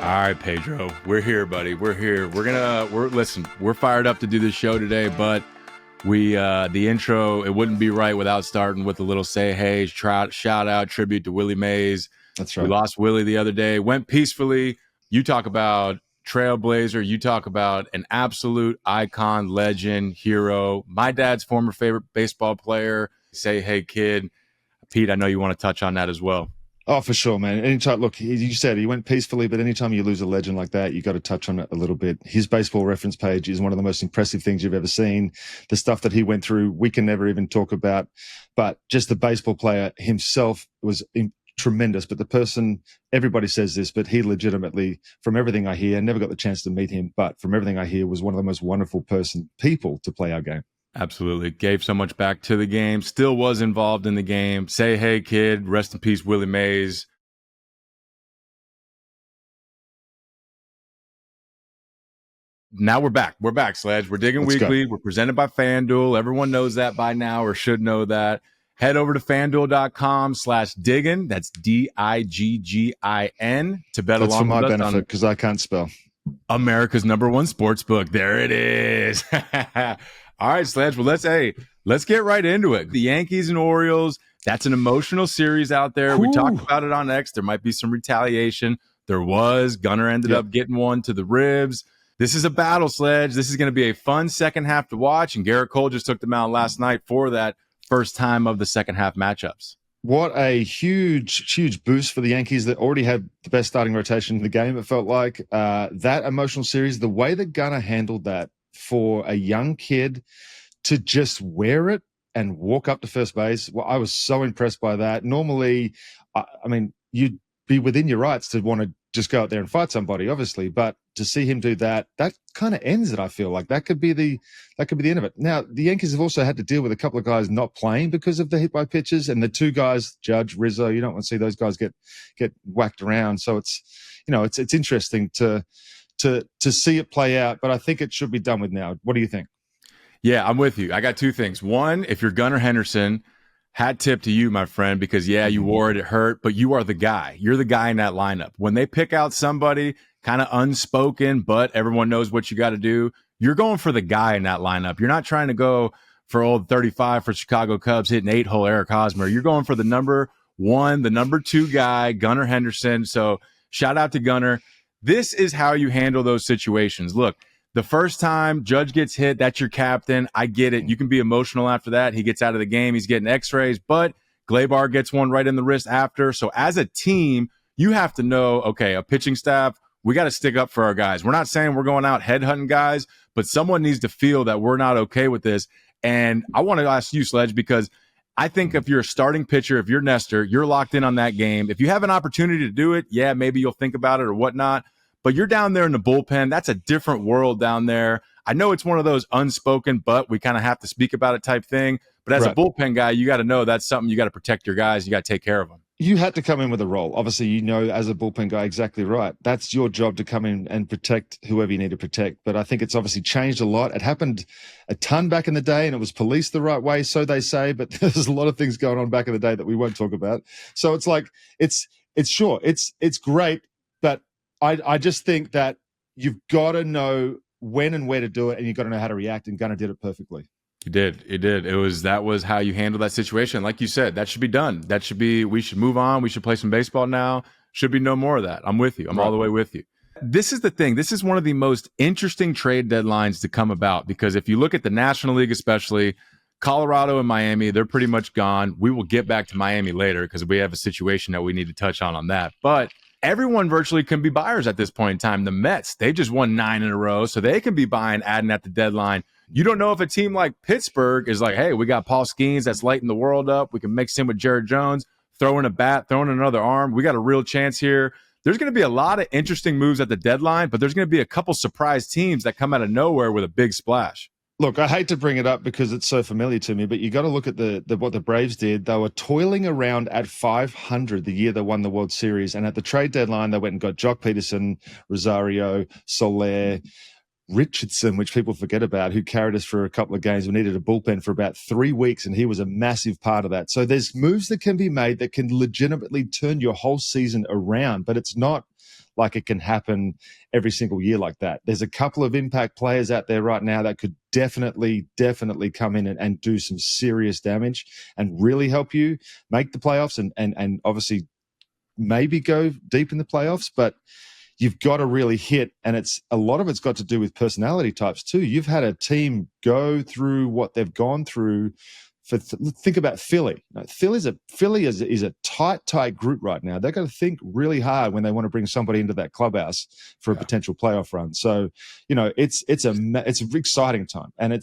All right, Pedro, we're here, buddy. We're here. Listen, we're fired up to do this show today, but the intro, it wouldn't be right without starting with a little say hey, shout out, tribute to Willie Mays. That's right. We lost Willie the other day, went peacefully. You talk about trailblazer. You talk about an absolute icon, legend, hero. My dad's former favorite baseball player. Say hey, kid. Pete, I know you want to touch on that as well. Oh, for sure, man. Anytime, look, you said he went peacefully, but anytime you lose a legend like that, you got to touch on it a little bit. His baseball reference page is one of the most impressive things you've ever seen. The stuff that he went through, we can never even talk about. But just the baseball player himself was tremendous. But the person, everybody says this, but he legitimately, from everything I hear, never got the chance to meet him, but from everything I hear, was one of the most wonderful people to play our game. Absolutely. Gave so much back to the game. Still was involved in the game. Say hey, kid. Rest in peace, Willie Mays. Now we're back. We're back, Sledge. We're Diggin Weekly. We're presented by FanDuel. Everyone knows that by now or should know that. Head over to FanDuel.com/Diggin. That's DIGGIN to bet That's along with us. That's for my benefit because I can't spell. America's #1 sports book. There it is. All right, Sledge. Well, let's get right into it. The Yankees and Orioles, that's an emotional series out there. We talked about it on X. There might be some retaliation. There was. Gunnar ended up getting one to the ribs. This is a battle, Sledge. This is going to be a fun second half to watch, and Garrett Cole just took them out last night for that first time of the second half matchups. What a huge boost for the Yankees that already had the best starting rotation in the game, it felt like. That emotional series, the way that Gunnar handled that for a young kid to just wear it and walk up to first base, well, I was so impressed by that. Normally, I mean, you'd be within your rights to want to just go out there and fight somebody, obviously, but to see him do that, that kind of ends it. I feel like that could be the end of it. Now, the Yankees have also had to deal with a couple of guys not playing because of the hit by pitches, and the two guys, Judge, Rizzo, you don't want to see those guys get whacked around. So it's interesting to see it play out, but I think it should be done with now. What do you think? Yeah, I'm with you. I got two things. One, if you're Gunnar Henderson, hat tip to you, my friend, because you wore it, it hurt, but you are the guy. You're the guy in that lineup. When they pick out somebody kind of unspoken, but everyone knows what you got to do, you're going for the guy in that lineup. You're not trying to go for old 35 for Chicago Cubs hitting 8-hole Eric Hosmer. You're going for the number one, the number two guy, Gunnar Henderson. So shout out to Gunnar. This is how you handle those situations. Look, the first time Judge gets hit, that's your captain. I get it. You can be emotional after that. He gets out of the game. He's getting x-rays, but Gleyber gets one right in the wrist after. So as a team, you have to know, okay, a pitching staff, we got to stick up for our guys. We're not saying we're going out headhunting guys, but someone needs to feel that we're not okay with this. And I want to ask you, Sledge, because I think if you're a starting pitcher, if you're Nestor, you're locked in on that game. If you have an opportunity to do it, yeah, maybe you'll think about it or whatnot. But you're down there in the bullpen. That's a different world down there. I know it's one of those unspoken, but we kind of have to speak about it type thing. But as a bullpen guy, you got to know that's something you got to protect your guys. You got to take care of them. You had to come in with a role. Obviously, as a bullpen guy, exactly right. That's your job to come in and protect whoever you need to protect. But I think it's obviously changed a lot. It happened a ton back in the day, and it was policed the right way, so they say. But there's a lot of things going on back in the day that we won't talk about. So it's like it's great, but I just think that you've got to know when and where to do it, and you've got to know how to react, and Gunnar did it perfectly. He did. That was how you handle that situation. Like you said, that should be done. We should move on. We should play some baseball now. Should be no more of that. I'm with you. I'm all the way with you. This is the thing. This is one of the most interesting trade deadlines to come about, because if you look at the National League, especially Colorado and Miami, they're pretty much gone. We will get back to Miami later because we have a situation that we need to touch on that. But everyone virtually can be buyers at this point in time. The Mets, they just won 9 in a row, so they can be buying, adding at the deadline. You don't know if a team like Pittsburgh is like, hey, we got Paul Skeens that's lighting the world up. We can mix him with Jared Jones, throw in a bat, throw in another arm. We got a real chance here. There's going to be a lot of interesting moves at the deadline, but there's going to be a couple surprise teams that come out of nowhere with a big splash. Look, I hate to bring it up because it's so familiar to me, but you got to look at what the Braves did. They were toiling around at 500 the year they won the World Series, and at the trade deadline, they went and got Jock Peterson, Rosario, Soler, Richardson, which people forget about, who carried us for a couple of games. We needed a bullpen for about 3 weeks, and he was a massive part of that. So there's moves that can be made that can legitimately turn your whole season around, but it's not like it can happen every single year like that. There's a couple of impact players out there right now that could definitely come in and do some serious damage and really help you make the playoffs and obviously maybe go deep in the playoffs, but you've got to really hit, and it's a lot of it's got to do with personality types too. You've had a team go through what they've gone through. Think about Philly. Philly is a tight group right now. They've got to think really hard when they want to bring somebody into that clubhouse for a potential playoff run. So, it's an exciting time, and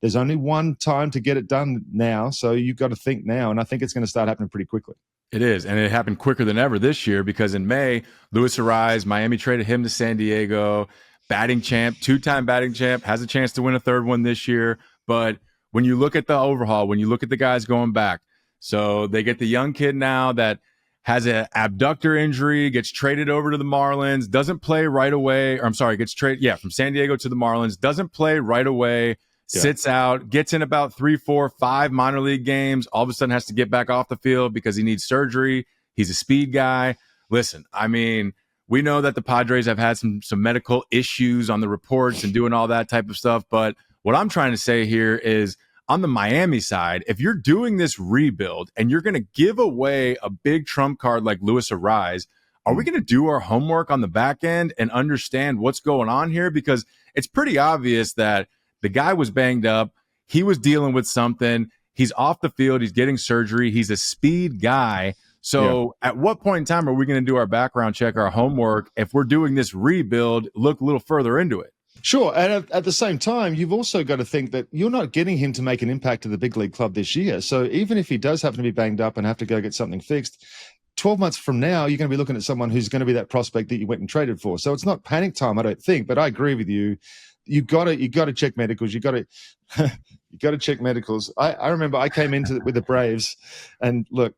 there's only one time to get it done now. So you've got to think now, and I think it's going to start happening pretty quickly. It is, and it happened quicker than ever this year because in May, Luis Ariz, Miami traded him to San Diego, batting champ, two-time batting champ, has a chance to win a third one this year. But when you look at the overhaul, when you look at the guys going back, so they get the young kid now that has an abductor injury, gets traded over to the Marlins, doesn't play right away, gets traded, from San Diego to the Marlins, doesn't play right away, sits out, gets in about 3, 4, 5 minor league games, all of a sudden has to get back off the field because he needs surgery. He's a speed guy. Listen, I mean, we know that the Padres have had some medical issues on the reports and doing all that type of stuff. But what I'm trying to say here is on the Miami side, if you're doing this rebuild and you're going to give away a big trump card like Luis Ariz, are we going to do our homework on the back end and understand what's going on here? Because it's pretty obvious that the guy was banged up. He was dealing with something. He's off the field. He's getting surgery. He's a speed guy. So at what point in time are we going to do our background check, our homework, if we're doing this rebuild, look a little further into it? Sure. And at the same time, you've also got to think that you're not getting him to make an impact at the big league club this year. So even if he does happen to be banged up and have to go get something fixed, 12 months from now, you're going to be looking at someone who's going to be that prospect that you went and traded for. So it's not panic time, I don't think, but I agree with you. You got to check medicals. You got to check medicals. I remember I came into with the Braves, and look,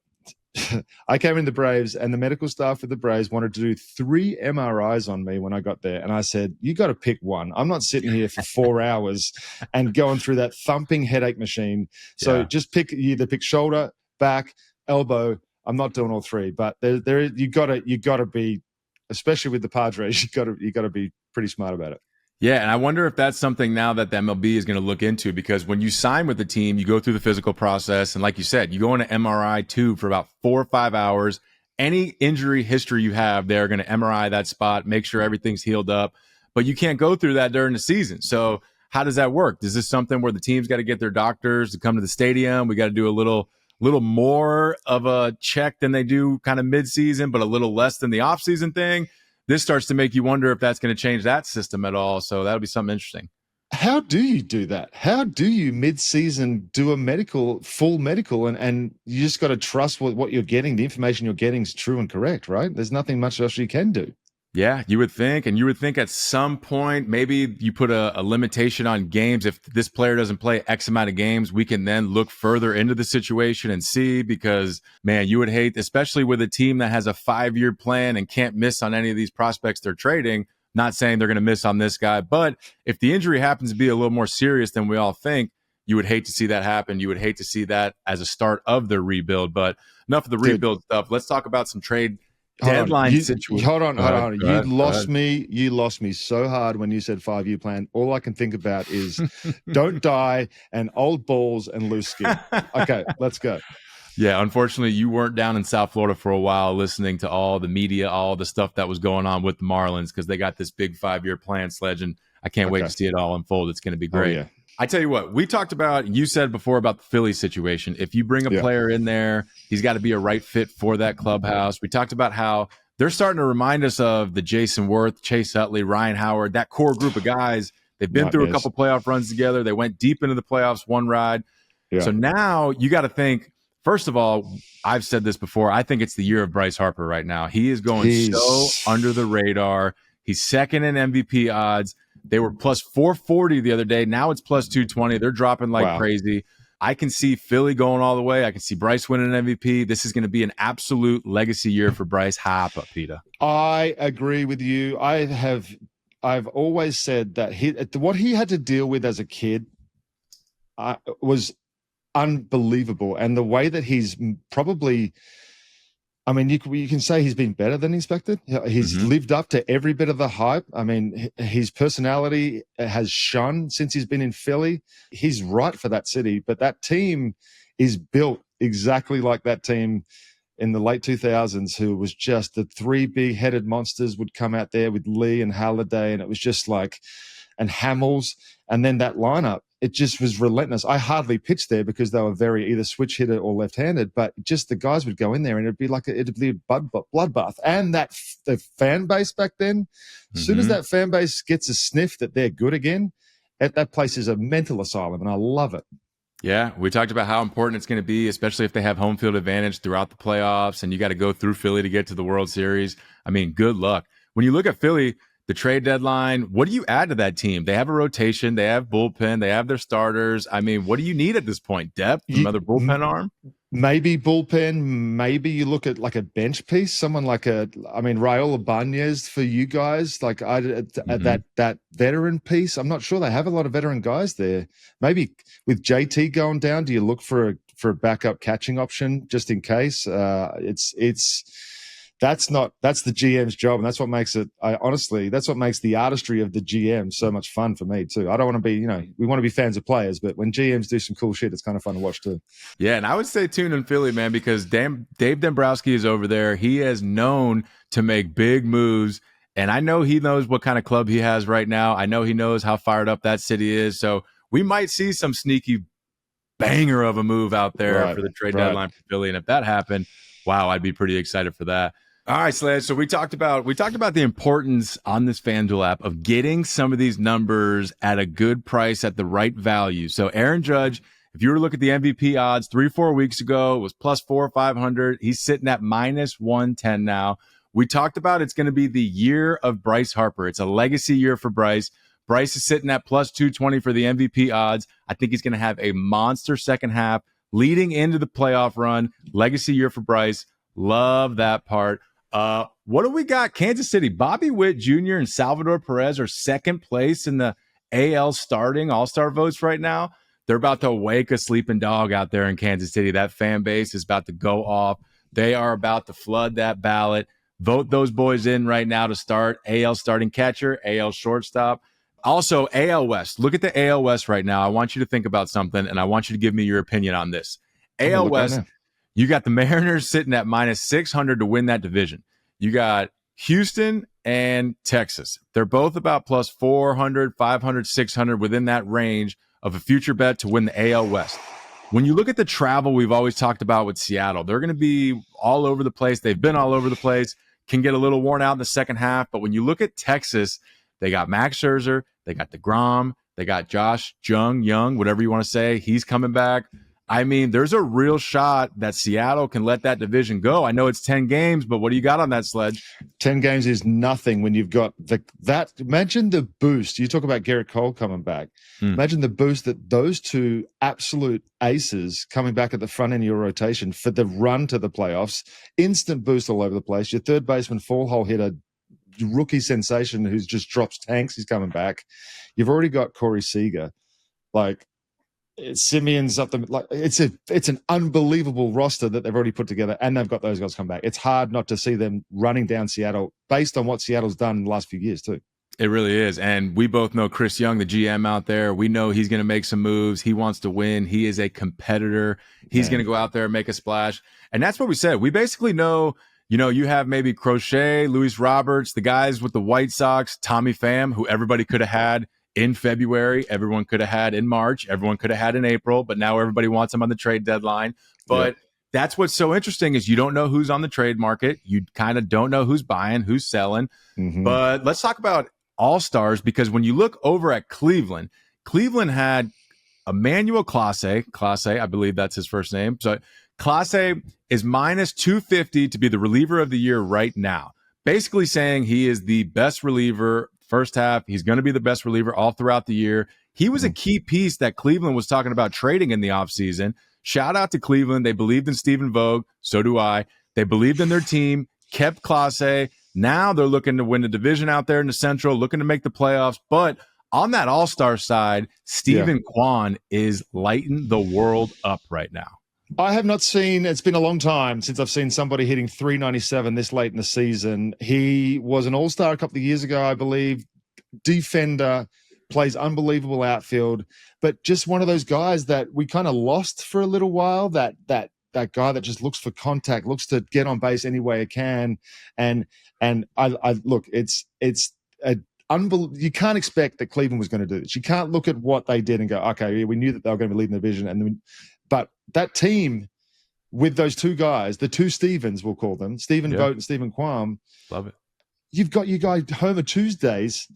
I came in the Braves, and the medical staff with the Braves wanted to do 3 MRIs on me when I got there, and I said, "You got to pick one. I'm not sitting here for 4 hours and going through that thumping headache machine. So just either pick shoulder, back, elbow. I'm not doing all 3, but there you got to be, especially with the Padres, you got to be pretty smart about it." Yeah, and I wonder if that's something now that the MLB is going to look into, because when you sign with the team, you go through the physical process. And like you said, you go into MRI tube for about 4 or 5 hours. Any injury history you have, they're going to MRI that spot, make sure everything's healed up. But you can't go through that during the season. So how does that work? Is this something where the team's got to get their doctors to come to the stadium? We got to do a little more of a check than they do kind of mid-season, but a little less than the off-season thing? This starts to make you wonder if that's going to change that system at all. So that'll be something interesting. How do you do that? How do you mid-season do a full medical, and you just got to trust what you're getting, the information you're getting is true and correct, right? There's nothing much else you can do. Yeah, you would think. And you would think at some point, maybe you put a limitation on games. If this player doesn't play X amount of games, we can then look further into the situation and see, because, man, you would hate, especially with a team that has a 5-year plan and can't miss on any of these prospects they're trading. Not saying they're going to miss on this guy, but if the injury happens to be a little more serious than we all think, you would hate to see that happen. You would hate to see that as a start of the rebuild. But enough of the rebuild stuff. Let's talk about some trade deadline situation. Hold on. You lost me so hard when you said 5-year plan. All I can think about is don't die and old balls and loose skin. Okay, let's go. Yeah, unfortunately, you weren't down in South Florida for a while listening to all the media, all the stuff that was going on with the Marlins, because they got this big 5-year plan sledge, and I can't wait to see it all unfold. It's going to be great. Oh, yeah. I tell you what, we talked about, you said before about the Philly situation. If you bring a player in there, he's got to be a right fit for that clubhouse. We talked about how they're starting to remind us of the Jason Worth, Chase Utley, Ryan Howard, that core group of guys. They've been through a couple playoff runs together. They went deep into the playoffs, one ride. Yeah. So now you got to think, first of all, I've said this before, I think it's the year of Bryce Harper right now. He is going so under the radar. He's second in MVP odds. They were plus 440 the other day. Now it's plus 220. They're dropping like crazy. I can see Philly going all the way. I can see Bryce winning an MVP. This is going to be an absolute legacy year for Bryce Harper, Peter. I agree with you. I've always said that what he had to deal with as a kid was unbelievable. And the way that he's probably I mean, you can say he's been better than expected. He's lived up to every bit of the hype. I mean, his personality has shone since he's been in Philly. He's right for that city, but that team is built exactly like that team in the late 2000s, who was just the three big-headed monsters would come out there with Lee and Halliday, and it was just like, and Hamels, and then that lineup, it just was relentless. I hardly pitched there because they were very either switch hitter or left-handed, but just the guys would go in there and it'd be like it'd be a bloodbath. And the fan base back then, as soon as that fan base gets a sniff that they're good again, that place is a mental asylum, and I love it. Yeah, we talked about how important it's going to be, especially if they have home field advantage throughout the playoffs and you got to go through Philly to get to the World Series. I mean, good luck. When you look at Philly, the trade deadline, what do you add to that team? They have a rotation, they have bullpen, they have their starters. I mean, what do you need at this point? Depth, another bullpen arm? Maybe bullpen. Maybe you look at like a bench piece, someone like Raul Ibanez for you guys, like that veteran piece. I'm not sure they have a lot of veteran guys there. Maybe with JT going down, do you look for a backup catching option just in case? That's the GM's job, and that's what makes it. That's what makes the artistry of the GM so much fun for me too. I don't want to be, we want to be fans of players, but when GMs do some cool shit, it's kind of fun to watch too. Yeah, and I would say tune in Philly, man, because Dave Dombrowski is over there. He is known to make big moves, and I know he knows what kind of club he has right now. I know he knows how fired up that city is, so we might see some sneaky banger of a move out there for the trade deadline for Philly, and if that happened, wow, I'd be pretty excited for that. All right, Sledge. So we talked about the importance on this FanDuel app of getting some of these numbers at a good price at the right value. So Aaron Judge, if you were to look at the MVP odds 3-4 weeks ago, it was plus 400 or 500. He's sitting at minus 110 now. We talked about it's going to be the year of Bryce Harper. It's a legacy year for Bryce. Bryce is sitting at plus 220 for the MVP odds. I think he's going to have a monster second half leading into the playoff run. Legacy year for Bryce. Love that part. What do we got? Kansas City, Bobby Witt Jr. and Salvador Perez are second place in the AL starting all-star votes right now. They're about to wake a sleeping dog out there in Kansas City. That fan base is about to go off. They are about to flood that ballot. Vote those boys in right now to start. AL starting catcher, AL shortstop. Also, AL West. Look at the AL West right now. I want you to think about something, and I want you to give me your opinion on this. AL West, you got the Mariners sitting at minus 600 to win that division. You got Houston and Texas. They're both about plus 400, 500, 600 within that range of a future bet to win the AL West. When you look at the travel we've always talked about with Seattle, they're going to be all over the place. They've been all over the place, can get a little worn out in the second half. But when you look at Texas, they got Max Scherzer, they got DeGrom, they got Josh Young, whatever you want to say. He's coming back. I mean, there's a real shot that Seattle can let that division go. I know it's 10 games, but what do you got on that, Sledge? 10 games is nothing when you've got that. Imagine the boost. You talk about Garrett Cole coming back. Imagine the boost that those two absolute aces coming back at the front end of your rotation for the run to the playoffs. Instant boost all over the place. Your third baseman, fall hole hitter, rookie sensation who just drops tanks. He's coming back. You've already got Corey Seager. Simeon's up the it's an unbelievable roster that they've already put together, and they've got those guys come back. It's hard not to see them running down Seattle based on what Seattle's done in the last few years too. It really is. And we both know Chris Young, the GM out there. We know he's going to make some moves. He wants to win. He is a competitor. He's going to go out there and make a splash. And that's what we said. We basically know, you have maybe Crochet, Luis Roberts, the guys with the White Sox, Tommy Pham, who everybody could have had in February, everyone could have had in March, everyone could have had in April, but now everybody wants them on the trade deadline. But that's what's so interesting is you don't know who's on the trade market. You kind of don't know who's buying, who's selling. But let's talk about all-stars, because when you look over at Cleveland had Emmanuel Clase, I believe that's his first name. So Clase is minus 250 to be the reliever of the year right now, basically saying he is the best reliever first half. He's going to be the best reliever all throughout the year. He was a key piece that Cleveland was talking about trading in the offseason. Shout out to Cleveland. They believed in Stephen Vogt. So do I. They believed in their team, kept Clase. Now they're looking to win the division out there in the Central, looking to make the playoffs. But on that all-star side, Stephen Kwan is lighting the world up right now. I have not seen, it's been a long time since I've seen somebody hitting 397 this late in the season. He was an all-star a couple of years ago, I believe. Defender, plays unbelievable outfield, but just one of those guys that we kind of lost for a little while, that guy that just looks for contact, looks to get on base any way it can. And I look, it's a you can't expect that Cleveland was going to do this. You can't look at what they did and go, okay, we knew that they were going to be leading the division. But that team with those two guys, the two Stevens, we'll call them, Stephen Vogt and Stephen Kwan. Love it. You've got you guys Homer Tuesdays.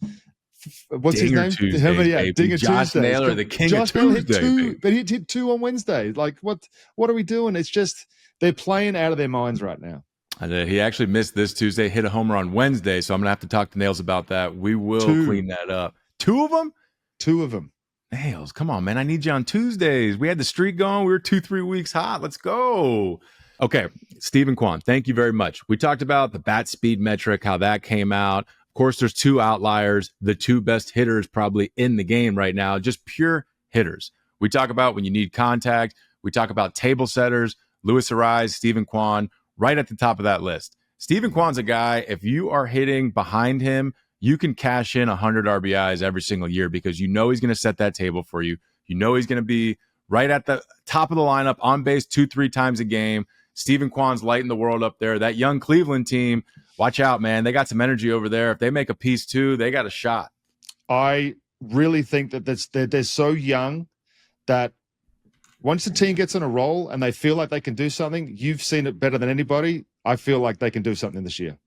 What's Dinger his name? Tuesdays, Homer, Dinger Josh Tuesdays. Naylor, the king of Tuesday. But he hit two on Wednesday. Like, what are we doing? It's just they're playing out of their minds right now. And he actually missed this Tuesday, hit a homer on Wednesday, so I'm going to have to talk to Nails about that. We will clean that up. Two of them? Two of them. Nails, come on, man. I need you on Tuesdays. We had the streak going. We were 2-3 weeks hot. Let's go. Okay, Stephen Kwan, thank you very much. We talked about the bat speed metric, how that came out. Of course, there's two outliers, the two best hitters probably in the game right now, just pure hitters. We talk about when you need contact. We talk about table setters, Luis Ariz, Stephen Kwan, right at the top of that list. Stephen Kwan's a guy, if you are hitting behind him, you can cash in 100 RBIs every single year because you know he's going to set that table for you. You know he's going to be right at the top of the lineup, on base 2-3 times a game. Stephen Kwan's lighting the world up there. That young Cleveland team, watch out, man. They got some energy over there. If they make a piece too, they got a shot. I really think that they're so young that once the team gets on a roll and they feel like they can do something, you've seen it better than anybody. I feel like they can do something this year.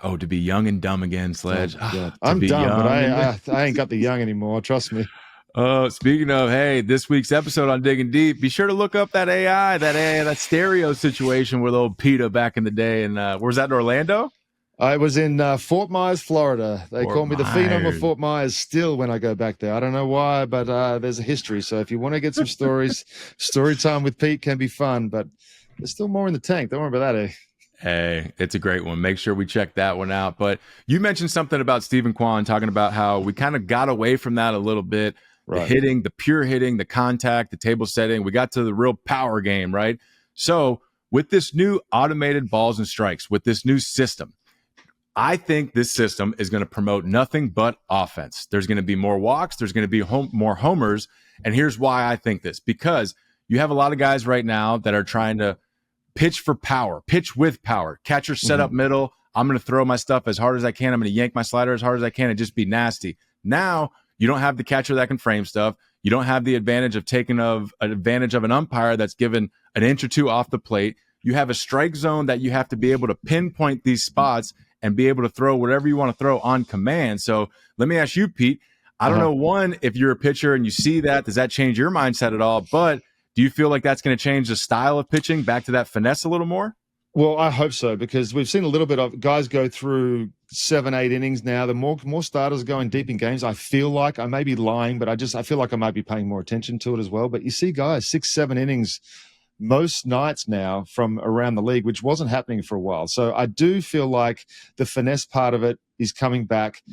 Oh, to be young and dumb again, Sledge. I'm dumb, but I ain't got the young anymore. Trust me. Speaking of, hey, this week's episode on Diggin Deep, be sure to look up that AI, that stereo situation with old PETA back in the day. And where's that, in Orlando? I was in Fort Myers, Florida. They call me the Phenom of Fort Myers still when I go back there. I don't know why, but there's a history. So if you want to get some stories, story time with Pete can be fun, but there's still more in the tank. Don't worry about that, eh? Hey, it's a great one. Make sure we check that one out. But you mentioned something about Stephen Kwan, talking about how we kind of got away from that a little bit. Right. The hitting, the pure hitting, the contact, the table setting. We got to the real power game, right? So with this new automated balls and strikes, with this new system, I think this system is going to promote nothing but offense. There's going to be more walks. There's going to be more homers. And here's why I think this. Because you have a lot of guys right now that are trying to pitch for power, pitch with power, catcher set up middle. I'm going to throw my stuff as hard as I can. I'm going to yank my slider as hard as I can and just be nasty. Now, you don't have the catcher that can frame stuff. You don't have the advantage of taking advantage of an umpire that's given an inch or two off the plate. You have a strike zone that you have to be able to pinpoint these spots and be able to throw whatever you want to throw on command. So let me ask you, Pete, I don't know, one, if you're a pitcher and you see that, does that change your mindset at all? But do you feel like that's going to change the style of pitching back to that finesse a little more? Well, I hope so, because we've seen a little bit of guys go through 7-8 innings now. The more starters going deep in games, I feel like, I may be lying, but I feel like I might be paying more attention to it as well. But you see guys 6-7 innings most nights now from around the league, which wasn't happening for a while. So I do feel like the finesse part of it is coming back.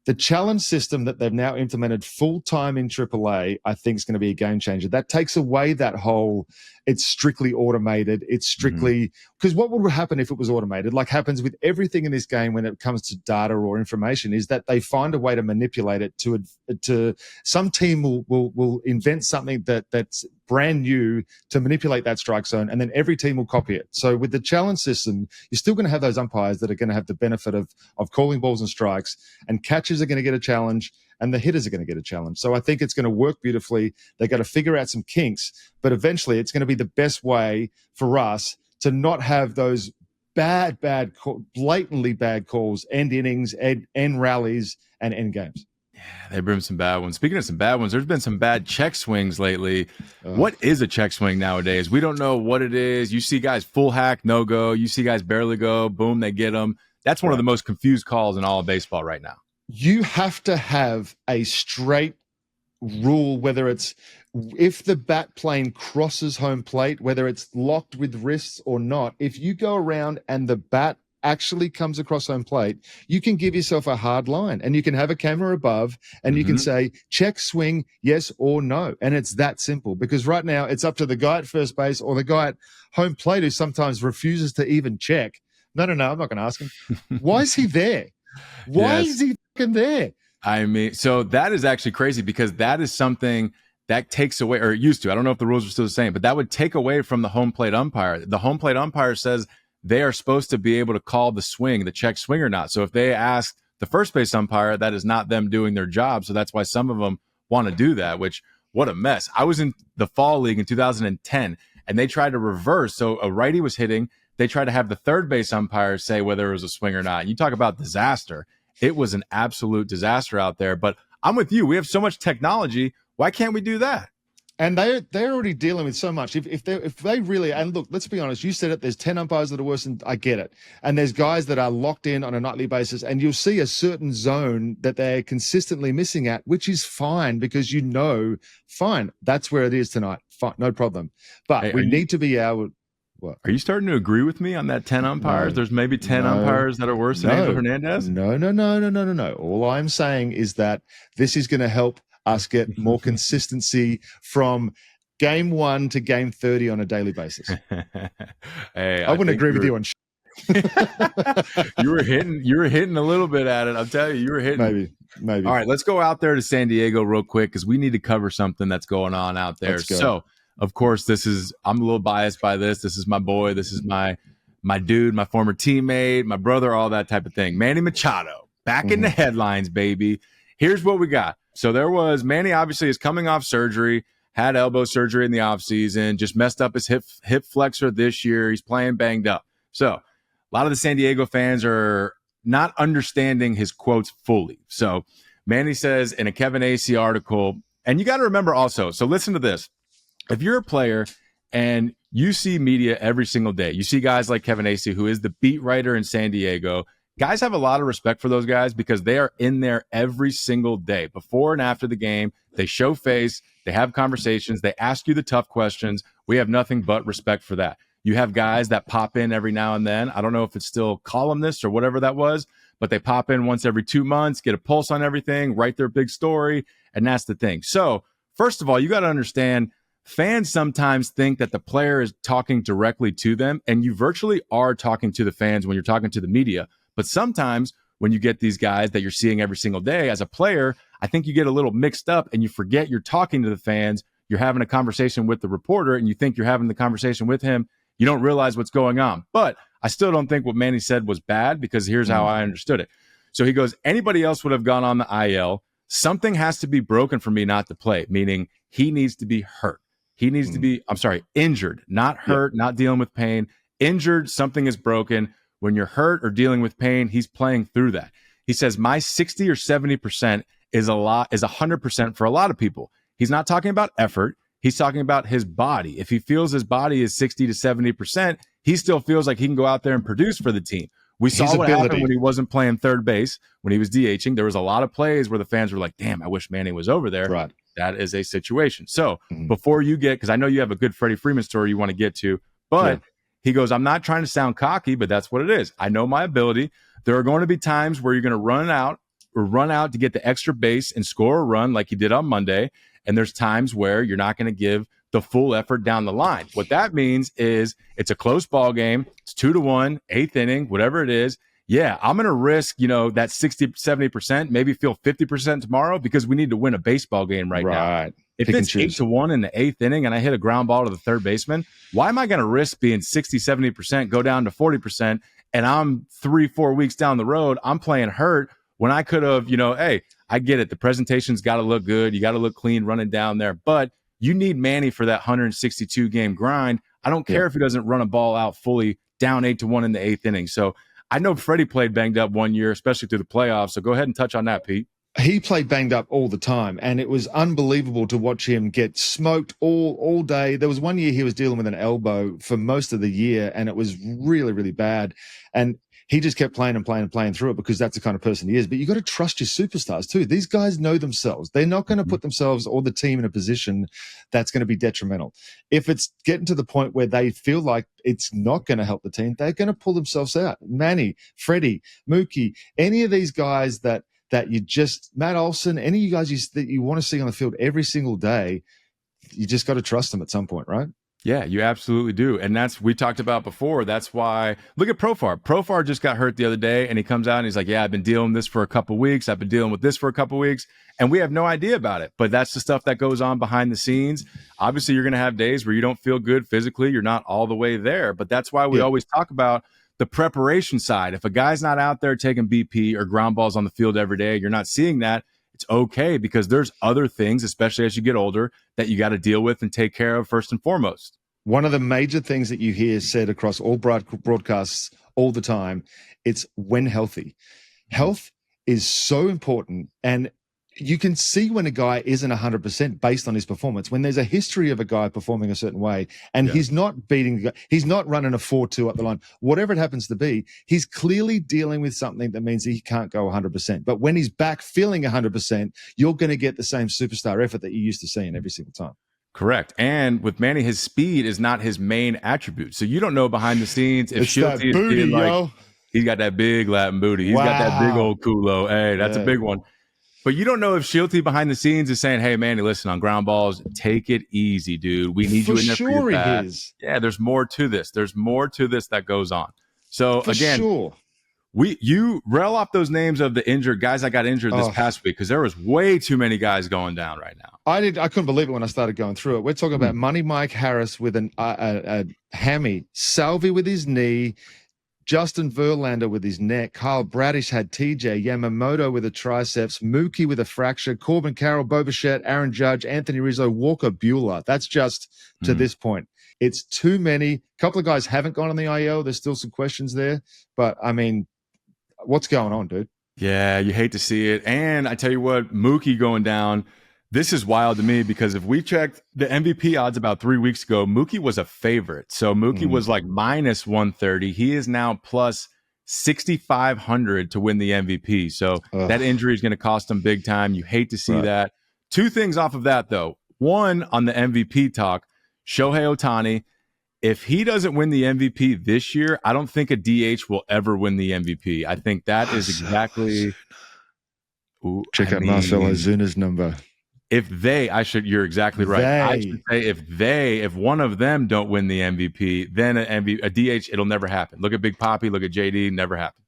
The challenge system that they've now implemented full-time in AAA, I think is going to be a game changer. That takes away that whole, it's strictly automated. It's strictly, because what would happen if it was automated? Like happens with everything in this game when it comes to data or information, is that they find a way to manipulate it to some team will invent something that's brand new to manipulate that strike zone, and then every team will copy it. So with the challenge system, you're still going to have those umpires that are going to have the benefit of calling balls and strikes, and catchers are going to get a challenge, and the hitters are going to get a challenge. So I think it's going to work beautifully. They got to figure out some kinks, but eventually it's going to be the best way for us to not have those blatantly bad calls, end innings, end rallies, and end games. Yeah, they've been some bad ones. Speaking of some bad ones, there's been some bad check swings lately. What is a check swing nowadays? We don't know what it is. You see guys full hack, no go. You see guys barely go, boom, they get them. That's one of the most confused calls in all of baseball right now. You have to have a straight rule, whether it's if the bat plane crosses home plate, whether it's locked with wrists or not. If you go around and the bat actually comes across home plate, you can give yourself a hard line and you can have a camera above and you can say, check swing, yes or no. And it's that simple, because right now it's up to the guy at first base or the guy at home plate who sometimes refuses to even check. No, I'm not going to ask him. Why is he there? Why is he fucking there? I mean, so that is actually crazy, because that is something that takes away, or it used to, I don't know if the rules are still the same, but that would take away from the home plate umpire. The home plate umpire says they are supposed to be able to call the swing, the check swing or not. So if they ask the first base umpire, that is not them doing their job. So that's why some of them want to do that, which, what a mess. I was in the fall league in 2010 and they tried to reverse. So a righty was hitting. They tried to have the third base umpire say whether it was a swing or not. You talk about disaster. It was an absolute disaster out there. But I'm with you. We have so much technology. Why can't we do that? And they're already dealing with so much. If they really, and look, let's be honest, you said it, there's 10 umpires that are worse, and I get it. And there's guys that are locked in on a nightly basis, and you'll see a certain zone that they're consistently missing at, which is fine, because fine, that's where it is tonight. Fine, no problem. But hey, we need to be able. What? Are you starting to agree with me on that 10 umpires? There's maybe 10 umpires that are worse than Angel Hernandez? No. All I'm saying is that this is going to help us get more consistency from game 1 to game 30 on a daily basis. Hey, I wouldn't agree with you on you were hitting a little bit at it. I'll tell you were hitting. Maybe. All right, let's go out there to San Diego real quick, because we need to cover something that's going on out there. So, of course, I'm a little biased by this. This is my boy. This is my dude, my former teammate, my brother, all that type of thing. Manny Machado, back in the headlines, baby. Here's what we got. So Manny obviously is coming off surgery, had elbow surgery in the offseason, just messed up his hip flexor this year. He's playing banged up. So a lot of the San Diego fans are not understanding his quotes fully. So Manny says in a Kevin Acee article, and you got to remember also, so listen to this. If you're a player and you see media every single day, you see guys like Kevin Acee, who is the beat writer in San Diego. Guys have a lot of respect for those guys because they are in there every single day, before and after the game. They show face, they have conversations, they ask you the tough questions. We have nothing but respect for that. You have guys that pop in every now and then. I don't know if it's still columnists or whatever that was, but they pop in once every 2 months, get a pulse on everything, write their big story, and that's the thing. So, first of all, you got to understand, fans sometimes think that the player is talking directly to them, and you virtually are talking to the fans when you're talking to the media. But sometimes when you get these guys that you're seeing every single day as a player, I think you get a little mixed up and you forget you're talking to the fans. You're having a conversation with the reporter and you think you're having the conversation with him. You don't realize what's going on. But I still don't think what Manny said was bad, because here's how I understood it. So he goes, anybody else would have gone on the IL. Something has to be broken for me not to play, meaning he needs to be hurt. He needs to be, injured, not hurt, not dealing with pain. Injured, something is broken. When you're hurt or dealing with pain, he's playing through that. He says, my 60 or 70% is 100% for a lot of people. He's not talking about effort. He's talking about his body. If he feels his body is 60 to 70%, he still feels like he can go out there and produce for the team. We saw what happened when he wasn't playing third base, when he was DHing. There was a lot of plays where the fans were like, damn, I wish Manny was over there. Right. That is a situation. So before you get, because I know you have a good Freddie Freeman story you want to get to, but he goes, I'm not trying to sound cocky, but that's what it is. I know my ability. There are going to be times where you're going to run out to get the extra base and score a run like you did on Monday. And there's times where you're not going to give the full effort down the line. What that means is it's a close ball game. It's 2-1, 8th inning, whatever it is. Yeah, I'm going to risk, that 60, 70%, maybe feel 50% tomorrow, because we need to win a baseball game right now. If it's 8-1 in the 8th inning and I hit a ground ball to the third baseman, why am I going to risk being 60, 70%, go down to 40%, and I'm 3-4 weeks down the road, I'm playing hurt when I could have, hey, I get it. The presentation's got to look good. You got to look clean running down there. But you need Manny for that 162-game grind. I don't care if he doesn't run a ball out fully down 8-1 in the 8th inning. So I know Freddie played banged up one year, especially through the playoffs. So go ahead and touch on that, Pete. He played banged up all the time, and it was unbelievable to watch him get smoked all day. There was one year he was dealing with an elbow for most of the year, and it was really, really bad. And he just kept playing and playing and playing through it because that's the kind of person he is. But you got to trust your superstars too. These guys know themselves. They're not going to put themselves or the team in a position that's going to be detrimental. If it's getting to the point where they feel like it's not going to help the team, they're going to pull themselves out. Manny, Freddie, Mookie, any of these guys that you just, Matt Olson, any of you guys that you want to see on the field every single day, you just got to trust them at some point, right? Yeah, you absolutely do. And we talked about before. That's why, look at Profar. Profar just got hurt the other day, and he comes out and he's like, yeah, I've been dealing with this for a couple of weeks. I've been dealing with this for a couple of weeks. And we have no idea about it. But that's the stuff that goes on behind the scenes. Obviously, you're going to have days where you don't feel good physically. You're not all the way there. But that's why we always talk about the preparation side. If a guy's not out there taking BP or ground balls on the field every day, you're not seeing that. It's okay, because there's other things, especially as you get older, that you got to deal with and take care of first and foremost. One of the major things that you hear said across all broadcasts all the time, it's when healthy. Health is so important. And you can see when a guy isn't 100% based on his performance. When there's a history of a guy performing a certain way and he's not beating the guy, he's not running a 4-2 up the line, whatever it happens to be, he's clearly dealing with something that means he can't go 100%. But when he's back feeling 100%, you're going to get the same superstar effort that you used to see in every single time. Correct. And with Manny, his speed is not his main attribute. So you don't know behind the scenes if Shilty is booty, like, he's got that big Latin booty. He's got that big old culo. Hey, that's a big one. But you don't know if Shilty behind the scenes is saying, hey, Manny, listen, on ground balls, take it easy, dude. We need you in there for your bat. Yeah, there's more to this. There's more to this that goes on. So, you rail off those names of the injured guys that got injured this past week, because there was way too many guys going down right now. I couldn't believe it when I started going through it. We're talking about Money Mike Harris with a hammy, Salvi with his knee, Justin Verlander with his neck, Kyle Bradish had TJ, Yamamoto with a triceps, Mookie with a fracture, Corbin Carroll, Bo Bichette, Aaron Judge, Anthony Rizzo, Walker Buehler. That's just to this point. It's too many. A couple of guys haven't gone on the IL. There's still some questions there. But, I mean, what's going on, dude? Yeah, you hate to see it. And I tell you what, Mookie going down, this is wild to me, because if we checked the MVP odds about 3 weeks ago, Mookie was a favorite. So Mookie was like minus 130. He is now plus 6,500 to win the MVP. So that injury is going to cost him big time. You hate to see that. Two things off of that, though. One, on the MVP talk, Shohei Ohtani, if he doesn't win the MVP this year, I don't think a DH will ever win the MVP. I think that is exactly. Check out Marcell Ozuna's number. You're exactly right. I should say if one of them don't win the MVP, then a DH, it'll never happen. Look at Big Papi, look at JD, never happen.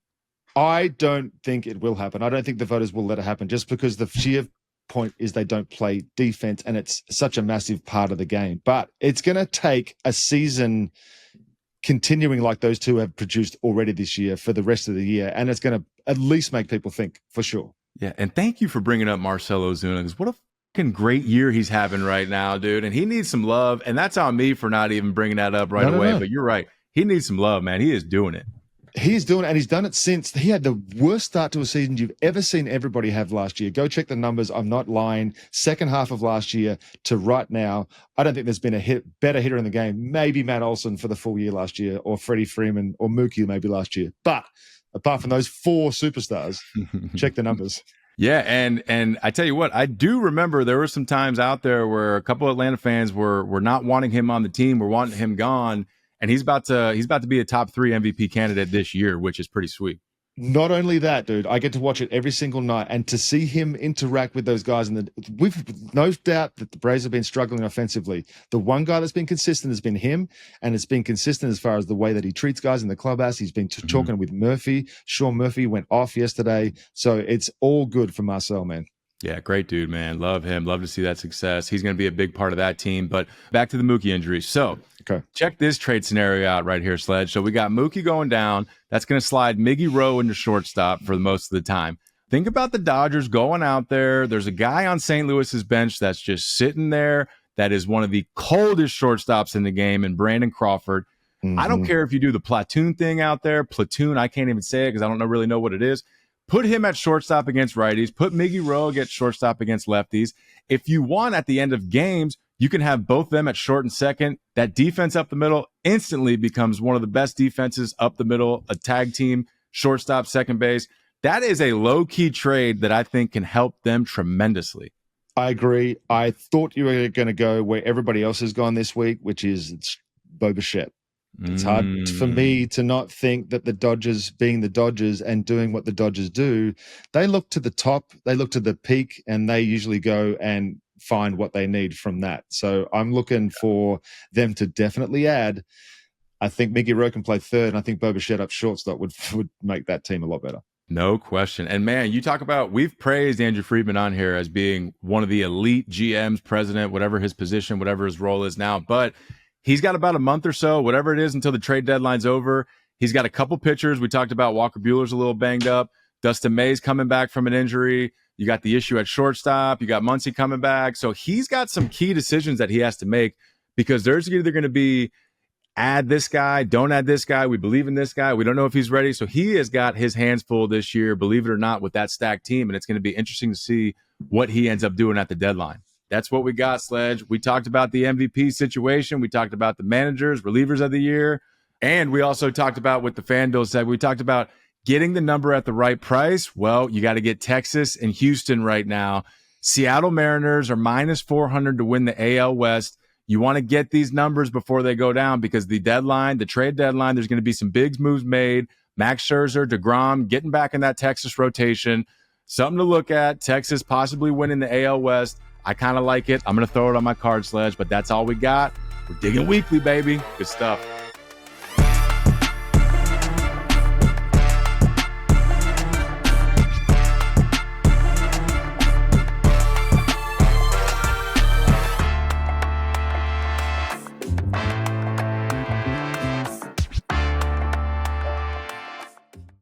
I don't think it will happen. I don't think the voters will let it happen, just because the sheer point is they don't play defense, and it's such a massive part of the game. But it's going to take a season continuing like those two have produced already this year for the rest of the year, and it's going to at least make people think, for sure. Yeah, and thank you for bringing up Marcell Ozuna, because what a fucking great year he's having right now, dude. And he needs some love, and that's on me for not even bringing that up right away. But you're right. He needs some love, man. He is doing it. He's doing it, and he's done it since he had the worst start to a season you've ever seen everybody have last year. Go check the numbers. I'm not lying. Second half of last year to right now, I don't think there's been a better hitter in the game. Maybe Matt Olson for the full year last year, or Freddie Freeman, or Mookie maybe last year. But apart from those four superstars, check the numbers. Yeah, and I tell you what, I do remember there were some times out there where a couple of Atlanta fans were not wanting him on the team, were wanting him gone. And he's about to be a top 3 MVP candidate this year, which is pretty sweet. Not only that, dude, I get to watch it every single night, and to see him interact with those guys. We've no doubt that the Braves have been struggling offensively. The one guy that's been consistent has been him, and it's been consistent as far as the way that he treats guys in the clubhouse. He's been talking with Murphy. Sean Murphy went off yesterday, so it's all good for Marcell, man. Yeah, great dude, man. Love him. Love to see that success. He's going to be a big part of that team. But back to the Mookie injury. So check this trade scenario out right here, Sledge. So we got Mookie going down. That's going to slide Miggy Rowe into shortstop for most of the time. Think about the Dodgers going out there. There's a guy on St. Louis's bench that's just sitting there that is one of the coldest shortstops in the game, and Brandon Crawford. I don't care if you do the platoon thing out there. Platoon, I can't even say it because I don't really know what it is. Put him at shortstop against righties. Put Miggy Rowe against shortstop against lefties. If you want, at the end of games, you can have both them at short and second. That defense up the middle instantly becomes one of the best defenses up the middle, a tag team shortstop, second base. That is a low-key trade that I think can help them tremendously. I agree. I thought you were going to go where everybody else has gone this week, which is it's Bo Bichette. It's hard for me to not think that the Dodgers, being the Dodgers and doing what the Dodgers do, they look to the top, they look to the peak, and they usually go and find what they need from that. So I'm looking for them to definitely add. I think Mickey Rowe can play third, and I think Bo Bichette up shortstop would make that team a lot better. No question. And man, you talk about, we've praised Andrew Friedman on here as being one of the elite GMs, president, whatever his position, whatever his role is now. But he's got about a month or so, whatever it is, until the trade deadline's over. He's got a couple pitchers. We talked about Walker Buehler's a little banged up. Dustin May's coming back from an injury. You got the issue at shortstop. You got Muncy coming back. So he's got some key decisions that he has to make, because there's either going to be add this guy, don't add this guy. We believe in this guy. We don't know if he's ready. So he has got his hands full this year, believe it or not, with that stacked team. And it's going to be interesting to see what he ends up doing at the deadline. That's what we got, Sledge. We talked about the MVP situation. We talked about the managers, relievers of the year. And we also talked about with the FanDuel segment, we talked about getting the number at the right price. Well, you got to get Texas and Houston right now. Seattle Mariners are minus 400 to win the AL West. You want to get these numbers before they go down, because the deadline, the trade deadline, there's going to be some big moves made. Max Scherzer, DeGrom, getting back in that Texas rotation. Something to look at. Texas possibly winning the AL West. I kind of like it. I'm going to throw it on my card, Sledge, but that's all we got. We're digging weekly, baby. Good stuff.